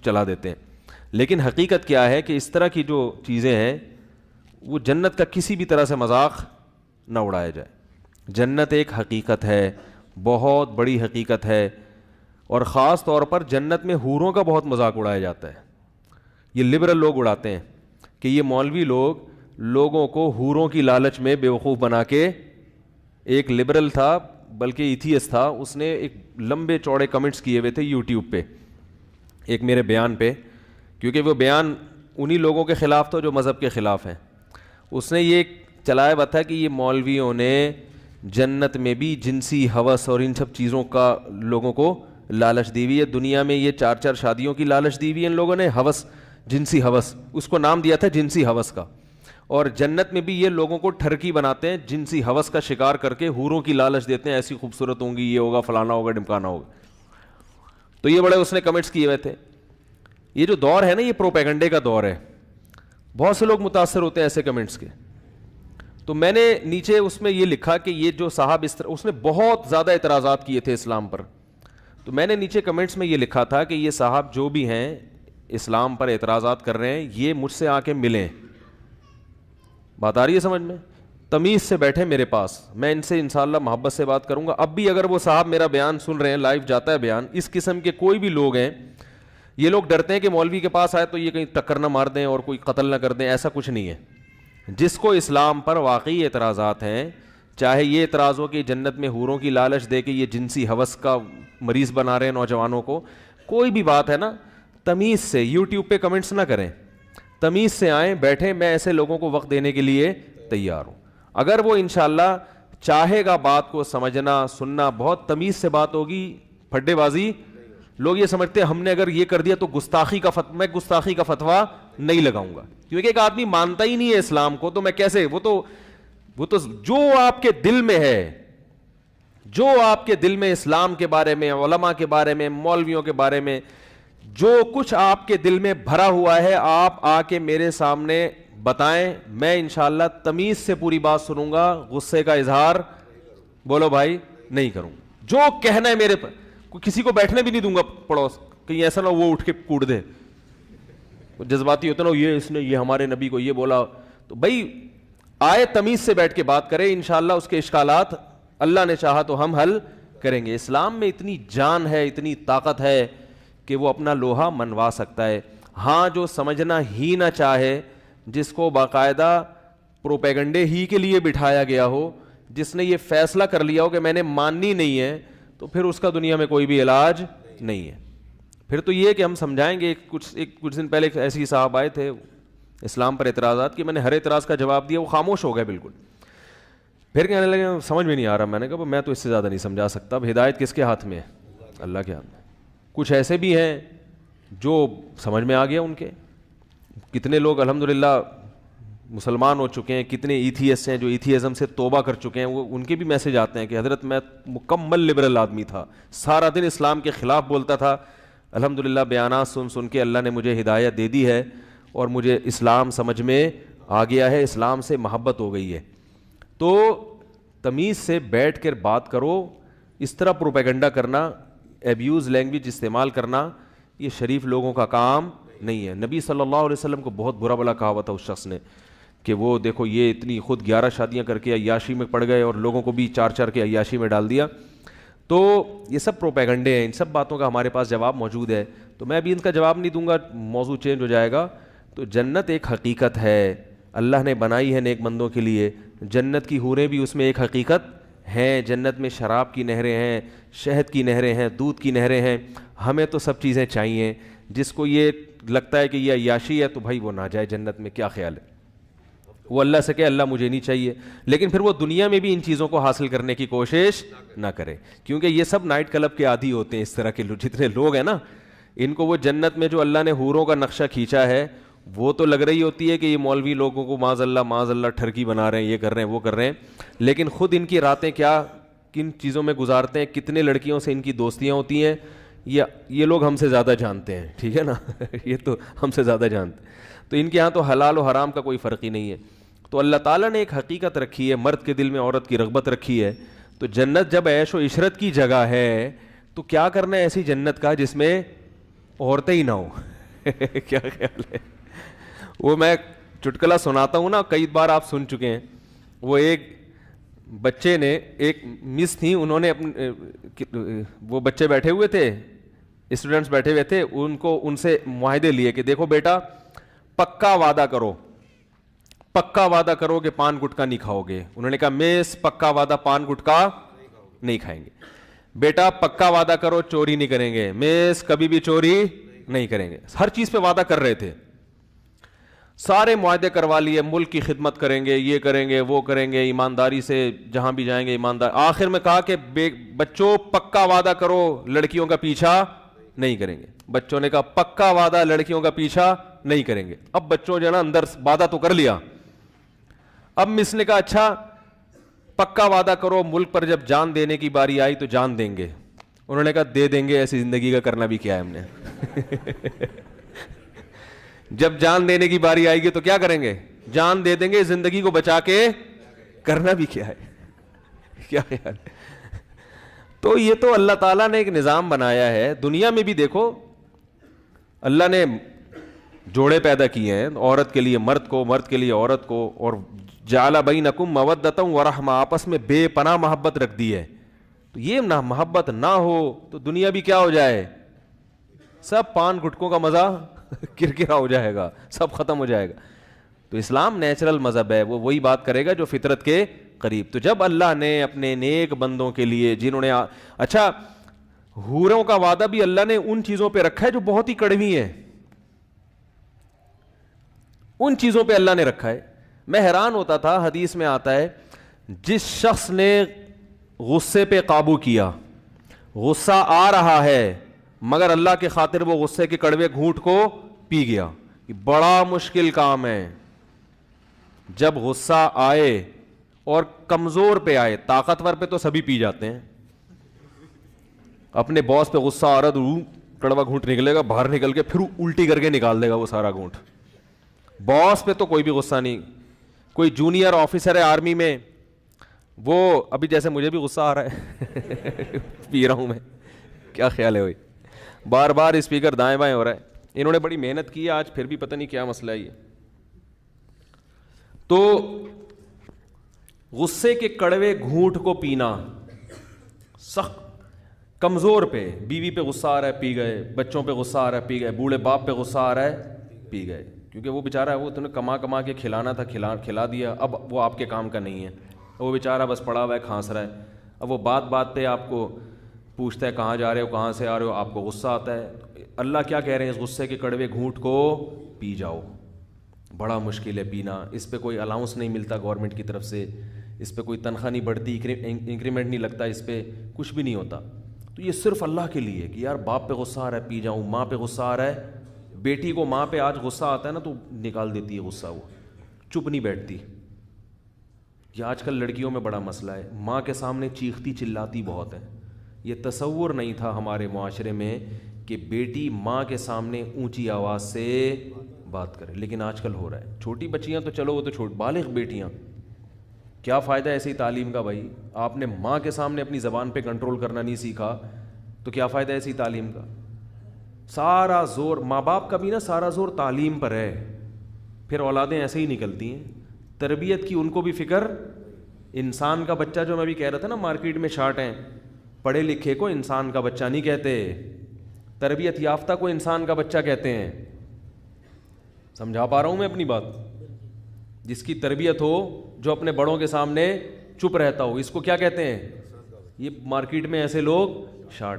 چلا دیتے ہیں. لیکن حقیقت کیا ہے کہ اس طرح کی جو چیزیں ہیں وہ جنت کا کسی بھی طرح سے مذاق نہ اڑایا جائے. جنت ایک حقیقت ہے, بہت بڑی حقیقت ہے, اور خاص طور پر جنت میں حوروں کا بہت مذاق اڑایا جاتا ہے. یہ لبرل لوگ اڑاتے ہیں کہ یہ مولوی لوگ لوگوں کو حوروں کی لالچ میں بیوقوف بنا کے. ایک لبرل تھا بلکہ ایتھیس تھا, اس نے ایک لمبے چوڑے کمنٹس کیے ہوئے تھے یوٹیوب پہ ایک میرے بیان پہ, کیونکہ وہ بیان انہی لوگوں کے خلاف تھا جو مذہب کے خلاف ہیں. اس نے یہ چلایا ہوا تھا کہ یہ مولویوں نے جنت میں بھی جنسی ہوس اور ان سب چیزوں کا لوگوں کو لالچ دی ہوئی ہے. دنیا میں یہ 4 شادیوں کی لالچ دی ہوئی ہے ان لوگوں نے, ہوس, جنسی ہوس, اس کو نام دیا تھا جنسی ہوس کا. اور جنت میں بھی یہ لوگوں کو ٹھرکی بناتے ہیں, جنسی ہوس کا شکار کر کے حوروں کی لالچ دیتے ہیں, ایسی خوبصورت ہوں گی, یہ ہوگا, فلانا ہوگا, ڈمکانا ہوگا. تو یہ بڑے اس نے کمنٹس کیے ہوئے تھے. یہ جو دور ہے نا یہ پروپیگنڈے کا دور ہے, بہت سے لوگ متاثر ہوتے ہیں ایسے کمنٹس کے. تو میں نے نیچے اس میں یہ لکھا کہ یہ جو صاحب اس نے بہت زیادہ اعتراضات کیے تھے اسلام پر. تو میں نے نیچے کمنٹس میں یہ لکھا تھا کہ یہ صاحب جو بھی ہیں اسلام پر اعتراضات کر رہے ہیں یہ مجھ سے آ کے ملیں. بات آ رہی ہے سمجھ میں؟ تمیز سے بیٹھے میرے پاس, میں ان سے انشاءاللہ محبت سے بات کروں گا. اب بھی اگر وہ صاحب میرا بیان سن رہے ہیں, لائیو جاتا ہے بیان, اس قسم کے کوئی بھی لوگ ہیں, یہ لوگ ڈرتے ہیں کہ مولوی کے پاس آئے تو یہ کہیں ٹکر نہ مار دیں اور کوئی قتل نہ کر دیں, ایسا کچھ نہیں ہے. جس کو اسلام پر واقعی اعتراضات ہیں, چاہے یہ اعتراض ہو کہ جنت میں حوروں کی لالچ دے کے یہ جنسی ہوس کا مریض بنا رہے ہیں نوجوانوں کو, کوئی بھی بات ہے نا, تمیز سے یوٹیوب پہ کمنٹس نہ کریں, تمیز سے آئیں, بیٹھیں, میں ایسے لوگوں کو وقت دینے کے لیے تیار ہوں. اگر وہ انشاءاللہ چاہے گا بات کو سمجھنا سننا, بہت تمیز سے بات ہوگی, پھڈے بازی. لوگ یہ سمجھتے ہیں ہم نے اگر یہ کر دیا تو گستاخی کا فتویٰ, میں گستاخی کا فتویٰ نہیں لگاؤں گا, کیونکہ ایک آدمی مانتا ہی نہیں ہے اسلام کو, تو میں کیسے, وہ تو جو آپ کے دل میں ہے, جو آپ کے دل میں اسلام کے بارے میں, علماء کے بارے میں, مولویوں کے بارے میں جو کچھ آپ کے دل میں بھرا ہوا ہے, آپ آ کے میرے سامنے بتائیں, میں انشاءاللہ تمیز سے پوری بات سنوں گا, غصے کا اظہار بولو بھائی نہیں کروں. جو کہنا ہے میرے پر, کسی کو بیٹھنے بھی نہیں دوں گا پڑوس, کہیں ایسا نہ وہ اٹھ کے کوٹ دے, جذباتی ہوتا نا, یہ ہمارے نبی کو یہ بولا. تو بھائی آئے تمیز سے بیٹھ کے بات کرے, انشاءاللہ اس کے اشکالات اللہ نے چاہا تو ہم حل کریں گے. اسلام میں اتنی جان ہے, اتنی طاقت ہے کہ وہ اپنا لوہا منوا سکتا ہے. ہاں جو سمجھنا ہی نہ چاہے, جس کو باقاعدہ پروپیگنڈے ہی کے لیے بٹھایا گیا ہو, جس نے یہ فیصلہ کر لیا ہو کہ میں نے ماننی نہیں ہے, تو پھر اس کا دنیا میں کوئی بھی علاج نہیں ہے. پھر تو یہ کہ ہم سمجھائیں گے. کچھ دن پہلے ایسے ہی صاحب آئے تھے اسلام پر اعتراضات کی, میں نے ہر اعتراض کا جواب دیا, وہ خاموش ہو گئے بالکل. پھر کہنے لگے سمجھ میں نہیں آ رہا. میں نے کہا میں تو اس سے زیادہ نہیں سمجھا سکتا, اب ہدایت کس کے ہاتھ میں ہے؟ اللہ کے ہاتھ میں. کچھ ایسے بھی ہیں جو سمجھ میں آ گیا ان کے, کتنے لوگ الحمدللہ مسلمان ہو چکے ہیں, کتنے ایتھیسٹ ہیں جو ایتھیزم سے توبہ کر چکے ہیں. وہ ان کے بھی میسج آتے ہیں کہ حضرت میں مکمل لبرل آدمی تھا, سارا دن اسلام کے خلاف بولتا تھا, الحمدللہ بیانات سن کے اللہ نے مجھے ہدایت دے دی ہے اور مجھے اسلام سمجھ میں آ گیا ہے, اسلام سے محبت ہو گئی ہے. تو تمیز سے بیٹھ کر بات کرو. اس طرح پروپیگنڈا کرنا, ایبیوز لینگویج استعمال کرنا, یہ شریف لوگوں کا کام نہیں ہے. نبی صلی اللہ علیہ وسلم کو بہت برا بلا کہا ہوا تھا اس شخص نے کہ وہ دیکھو یہ اتنی خود 11 شادیاں کر کے عیاشی میں پڑ گئے اور لوگوں کو بھی 4 کے عیاشی میں ڈال دیا. تو یہ سب پروپیگنڈے ہیں, ان سب باتوں کا ہمارے پاس جواب موجود ہے. تو میں ابھی ان کا جواب نہیں دوں گا, موضوع چینج ہو جائے گا. تو جنت ایک حقیقت ہے, اللہ نے بنائی ہے نیک بندوں کے لیے. جنت کی حوریں بھی اس میں ایک حقیقت ہیں. جنت میں شراب کی نہریں ہیں, شہد کی نہریں ہیں, دودھ کی نہریں ہیں. ہمیں تو سب چیزیں چاہیے. جس کو یہ لگتا ہے کہ یہ عیاشی ہے تو بھائی وہ نہ جائے جنت میں, کیا خیال ہے؟ وہ اللہ سے کہ اللہ مجھے نہیں چاہیے, لیکن پھر وہ دنیا میں بھی ان چیزوں کو حاصل کرنے کی کوشش نہ کرے, کیونکہ یہ سب نائٹ کلب کے عادی ہوتے ہیں. اس طرح کے جتنے لوگ ہیں نا, ان کو وہ جنت میں جو اللہ نے حوروں کا نقشہ کھینچا ہے وہ تو لگ رہی ہوتی ہے کہ یہ مولوی لوگوں کو معاذ اللہ ٹھرکی بنا رہے ہیں, یہ کر رہے ہیں, وہ کر رہے ہیں, لیکن خود ان کی راتیں کیا کن چیزوں میں گزارتے ہیں, کتنے لڑکیوں سے ان کی دوستیاں ہوتی ہیں, یہ لوگ ہم سے زیادہ جانتے ہیں. ٹھیک ہے نا, یہ تو ہم سے زیادہ جانتے ہیں. تو ان کے ہاں تو حلال و حرام کا کوئی فرق ہی نہیں ہے. تو اللہ تعالیٰ نے ایک حقیقت رکھی ہے, مرد کے دل میں عورت کی رغبت رکھی ہے. تو جنت جب عیش و عشرت کی جگہ ہے تو کیا کرنا ہے ایسی جنت کا جس میں عورتیں ہی نہ ہوں. کیا خیال ہے؟ وہ میں چٹکلا سناتا ہوں نا، کئی بار آپ سن چکے ہیں. وہ ایک بچے نے، ایک مس تھی، انہوں نے وہ بچے بیٹھے ہوئے تھے، اسٹوڈنٹس بیٹھے ہوئے تھے، ان سے معاہدے لیے کہ دیکھو بیٹا پکا وعدہ کرو، پکا وعدہ کرو کہ پان گٹکا نہیں کھاؤ گے. انہوں نے کہا میس پکا وعدہ پان گٹکا نہیں کھائیں گے. بیٹا پکا وعدہ کرو چوری نہیں کریں گے. میس کبھی بھی چوری نہیں کریں گے. ہر چیز پہ وعدہ کر رہے تھے، سارے معاہدے کروا لیے، ملک کی خدمت کریں گے، یہ کریں گے، وہ کریں گے، ایمانداری سے جہاں بھی جائیں گے ایماندار. آخر میں کہا کہ بچوں پکا وعدہ کرو لڑکیوں کا پیچھا نہیں کریں گے. بچوں نے کہا پکا وعدہ لڑکیوں کا پیچھا نہیں کریں گے. اب بچوں جو ہے نا اندر وعدہ تو کر لیا. اب مس نے کہا اچھا پکا وعدہ کرو ملک پر جب جان دینے کی باری آئی تو جان دیں گے. انہوں نے کہا دے دیں گے، ایسی زندگی کا کرنا بھی کیا ہے ہم نے. جب جان دینے کی باری آئے گی تو کیا کریں گے؟ جان دے دیں گے. زندگی کو بچا کے کرنا بھی کیا ہے؟ کیا خیال ہے؟ تو یہ تو اللہ تعالیٰ نے ایک نظام بنایا ہے. دنیا میں بھی دیکھو اللہ نے جوڑے پیدا کیے ہیں، عورت کے لیے مرد کو، مرد کے لیے عورت کو، اور جعل بینکم مودۃ ورحمہ، آپس میں بے پناہ محبت رکھ دی ہے. تو یہ نہ محبت نہ ہو تو دنیا بھی کیا ہو جائے، سب پان گٹکوں کا مزہ کرکرا ہو جائے گا، سب ختم ہو جائے گا. تو اسلام نیچرل مذہب ہے، وہ وہی بات کرے گا جو فطرت کے قریب. تو جب اللہ نے اپنے نیک بندوں کے لیے جنہوں نے اچھا حوروں کا وعدہ بھی اللہ نے ان چیزوں پہ رکھا ہے جو بہت ہی کڑوی ہیں، ان چیزوں پہ اللہ نے رکھا ہے. میں حیران ہوتا تھا، حدیث میں آتا ہے جس شخص نے غصے پہ قابو کیا، غصہ آ رہا ہے مگر اللہ کے خاطر وہ غصے کے کڑوے گھونٹ کو پی گیا. یہ بڑا مشکل کام ہے. جب غصہ آئے اور کمزور پہ آئے، طاقتور پہ تو سبھی پی جاتے ہیں. اپنے باس پہ غصہ آ رہا تو کڑوا گھونٹ نکلے گا، باہر نکل کے پھر الٹی کر کے نکال دے گا وہ سارا گھونٹ. باس پہ تو کوئی بھی غصہ نہیں. کوئی جونیئر آفیسر ہے آرمی میں، وہ ابھی جیسے مجھے بھی غصہ آ رہا ہے پی رہا ہوں میں. کیا خیال ہے بھائی؟ بار بار اسپیکر دائیں بائیں ہو رہا ہے. انہوں نے بڑی محنت کی آج پھر بھی پتہ نہیں کیا مسئلہ ہے یہ. تو غصے کے کڑوے گھونٹ کو پینا سخت. کمزور پہ، بیوی پہ غصہ آ رہا ہے پی گئے، بچوں پہ غصہ آ رہا ہے پی گئے، بوڑھے باپ پہ غصہ آ رہا ہے پی گئے. کیونکہ وہ بیچارہ وہ تو نے کما کے کھلانا تھا، کھلا دیا، اب وہ آپ کے کام کا نہیں ہے. وہ بیچارہ بس پڑا ہوا ہے کھانس رہا ہے. اب وہ بات پہ آپ کو پوچھتا ہے کہاں جا رہے ہو، کہاں سے آ رہے ہو، آپ کو غصہ آتا ہے. اللہ کیا کہہ رہے ہیں؟ اس غصے کے کڑوے گھونٹ کو پی جاؤ. بڑا مشکل ہے پینا. اس پہ کوئی الاؤنس نہیں ملتا گورنمنٹ کی طرف سے، اس پہ کوئی تنخواہ نہیں بڑھتی، انکریمنٹ نہیں لگتا، اس پہ کچھ بھی نہیں ہوتا. تو یہ صرف اللہ کے لیے کہ یار باپ پہ غصہ آ رہا ہے پی جاؤں، ماں پہ غصہ آ رہا ہے. بیٹی کو ماں پہ آج غصہ آتا ہے نا تو نکال دیتی ہے غصہ، وہ چپ نہیں بیٹھتی. یہ آج کل لڑکیوں میں بڑا مسئلہ ہے، ماں کے سامنے چیختی چلاتی بہت ہے. یہ تصور نہیں تھا ہمارے معاشرے میں کہ بیٹی ماں کے سامنے اونچی آواز سے بات کرے، لیکن آج کل ہو رہا ہے. چھوٹی بچیاں تو چلو وہ تو بالغ بیٹیاں، کیا فائدہ ایسی تعلیم کا بھائی؟ آپ نے ماں کے سامنے اپنی زبان پہ کنٹرول کرنا نہیں سیکھا تو کیا فائدہ ایسی تعلیم کا؟ سارا زور ماں باپ کا بھی نا، سارا زور تعلیم پر ہے، پھر اولادیں ایسے ہی نکلتی ہیں. تربیت کی ان کو بھی فکر. انسان کا بچہ، جو میں بھی کہہ رہا تھا نا مارکیٹ میں شارٹ ہیں، پڑھے لکھے کو انسان کا بچہ نہیں کہتے، تربیت یافتہ کو انسان کا بچہ کہتے ہیں. سمجھا پا رہا ہوں میں اپنی بات؟ جس کی تربیت ہو، جو اپنے بڑوں کے سامنے چپ رہتا ہو، اس کو کیا کہتے ہیں؟ یہ مارکیٹ میں ایسے لوگ شارٹ